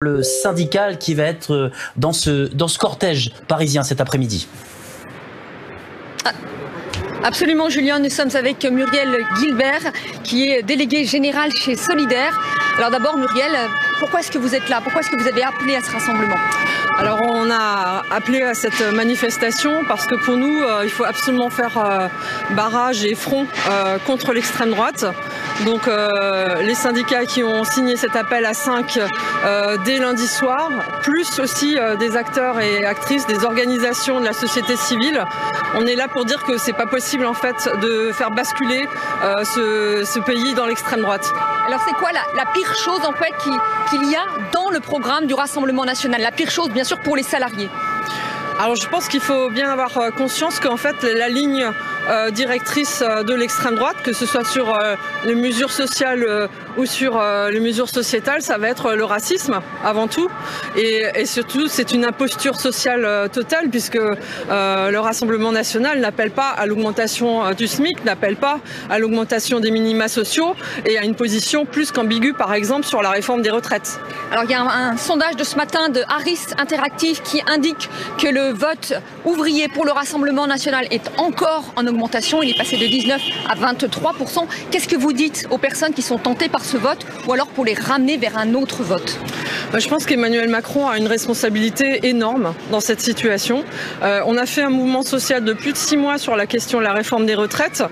Le syndical qui va être dans ce cortège parisien cet après-midi. Absolument, Julien, nous sommes avec Muriel Guilbert, qui est déléguée générale chez Solidaire. Alors d'abord, Muriel, pourquoi est-ce que vous êtes là? Pourquoi est-ce que vous avez appelé à ce rassemblement? Alors on a appelé à cette manifestation parce que pour nous, il faut absolument faire barrage et front contre l'extrême droite. Donc les syndicats qui ont signé cet appel à 5 dès lundi soir, plus aussi des acteurs et actrices, des organisations de la société civile, on est là pour dire que c'est pas possible en fait de faire basculer ce pays dans l'extrême droite. Alors c'est quoi la pire chose en fait qu'il y a dans le programme du Rassemblement national? La pire chose bien sûr pour les salariés. Alors je pense qu'il faut bien avoir conscience qu'en fait la ligne directrice de l'extrême droite, que ce soit sur les mesures sociales ou sur les mesures sociétales, ça va être le racisme avant tout. Et surtout c'est une imposture sociale totale puisque le Rassemblement national n'appelle pas à l'augmentation du SMIC, n'appelle pas à l'augmentation des minima sociaux et à une position plus qu'ambiguë par exemple sur la réforme des retraites. Alors il y a un sondage de ce matin de Harris Interactive qui indique que le vote ouvrier pour le Rassemblement national est encore en augmentation. Il est passé de 19 à 23%. Qu'est-ce que vous dites aux personnes qui sont tentées par ce vote ou alors pour les ramener vers un autre vote? Je pense qu'Emmanuel Macron a une responsabilité énorme dans cette situation. On a fait un mouvement social de plus de 6 mois sur la question de la réforme des retraites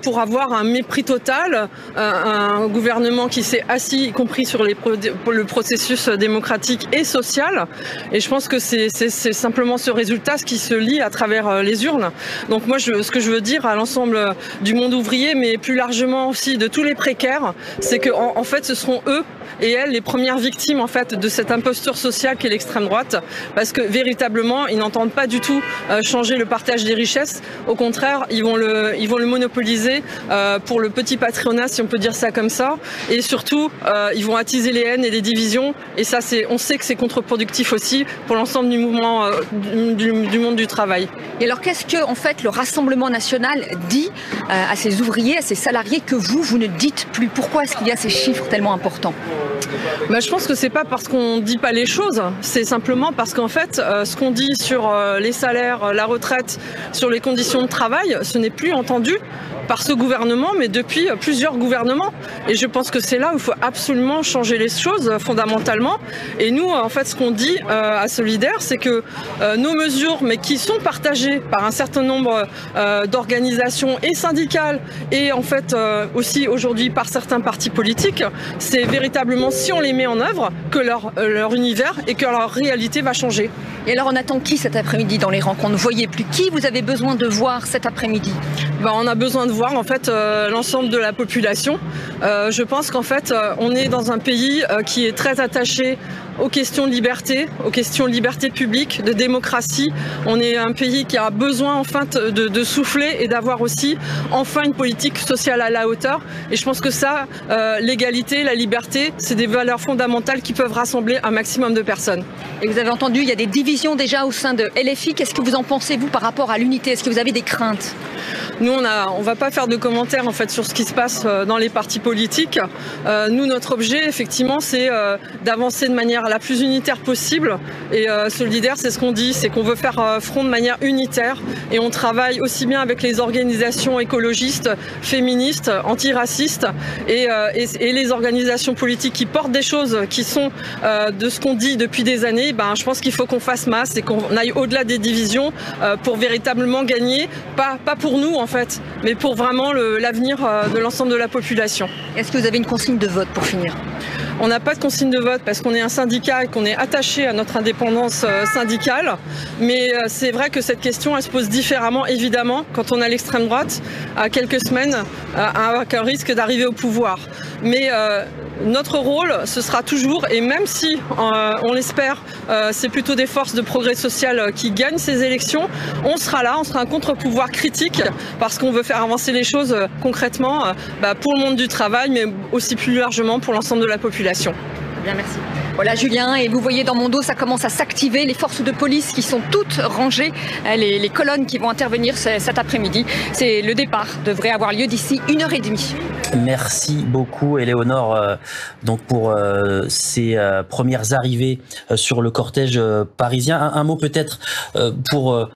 pour avoir un mépris total, un gouvernement qui s'est assis, y compris sur le processus démocratique et social. Et je pense que c'est simplement ce résultat qui se lit à travers les urnes. Donc moi, ce que je veux dire à l'ensemble du monde ouvrier, mais plus largement aussi de tous les précaires, c'est que en fait, ce seront eux et elles les premières victimes en fait de cette imposture sociale qu'est l'extrême droite, parce que véritablement, ils n'entendent pas du tout changer le partage des richesses. Au contraire, ils vont le monopoliser pour le petit patronat, si on peut dire ça comme ça. Et surtout, ils vont attiser les haines et les divisions. Et ça, on sait que c'est contre-productif aussi pour l'ensemble du mouvement du monde du travail. Et alors qu'est-ce que en fait le Rassemblement national dit à ces ouvriers, à ces salariés que vous ne dites plus? Pourquoi est-ce qu'il y a ces chiffres tellement importants? Je pense que c'est pas parce qu'on dit pas les choses, c'est simplement parce qu'en fait ce qu'on dit sur les salaires, la retraite, sur les conditions de travail, ce n'est plus entendu par ce gouvernement, mais depuis plusieurs gouvernements. Et je pense que c'est là où il faut absolument changer les choses fondamentalement. Et nous, en fait, ce qu'on dit à Solidaire, c'est que nos mesures, mais qui sont partagées par un certain nombre d'organisations et syndicales, et en fait aussi aujourd'hui par certains partis politiques, c'est véritablement si on les met en œuvre que leur univers et que leur réalité va changer. Et alors on attend qui cet après-midi dans les rencontres? Vous ne voyez plus qui vous avez besoin de voir cet après-midi? On a besoin de voir en fait l'ensemble de la population. Je pense qu'en fait on est dans un pays qui est très attaché aux questions de liberté, aux questions de liberté publique, de démocratie. On est un pays qui a besoin enfin de souffler et d'avoir aussi enfin une politique sociale à la hauteur. Et je pense que ça, l'égalité, la liberté, c'est des valeurs fondamentales qui peuvent rassembler un maximum de personnes. Et vous avez entendu, il y a des divisions déjà au sein de LFI. Qu'est-ce que vous en pensez, vous, par rapport à l'unité? Est-ce que vous avez des craintes? Nous, on va pas faire de commentaires en fait sur ce qui se passe dans les partis politiques. Nous, notre objet, effectivement, c'est d'avancer de manière la plus unitaire possible. Et Solidaire, c'est ce qu'on dit, c'est qu'on veut faire front de manière unitaire. Et on travaille aussi bien avec les organisations écologistes, féministes, antiracistes et les organisations politiques qui portent des choses qui sont de ce qu'on dit depuis des années. Je pense qu'il faut qu'on fasse masse et qu'on aille au-delà des divisions pour véritablement gagner, pas pour nous en fait, mais pour vraiment l'avenir de l'ensemble de la population. Est-ce que vous avez une consigne de vote pour finir? On n'a pas de consigne de vote parce qu'on est un syndicat et qu'on est attaché à notre indépendance syndicale. Mais c'est vrai que cette question, elle se pose différemment, évidemment, quand on a l'extrême droite, à quelques semaines, avec un risque d'arriver au pouvoir. Mais notre rôle, ce sera toujours, et même si, on l'espère, c'est plutôt des forces de progrès social qui gagnent ces élections, on sera là, on sera un contre-pouvoir critique, parce qu'on veut faire avancer les choses concrètement pour le monde du travail, mais aussi plus largement pour l'ensemble de la population. Bien, merci. Voilà Julien, et vous voyez dans mon dos, ça commence à s'activer, les forces de police qui sont toutes rangées, les colonnes qui vont intervenir cet après-midi. Le départ devrait avoir lieu d'ici 1h30. Merci beaucoup, Éléonore, donc pour ces premières arrivées sur le cortège parisien. Un mot peut-être pour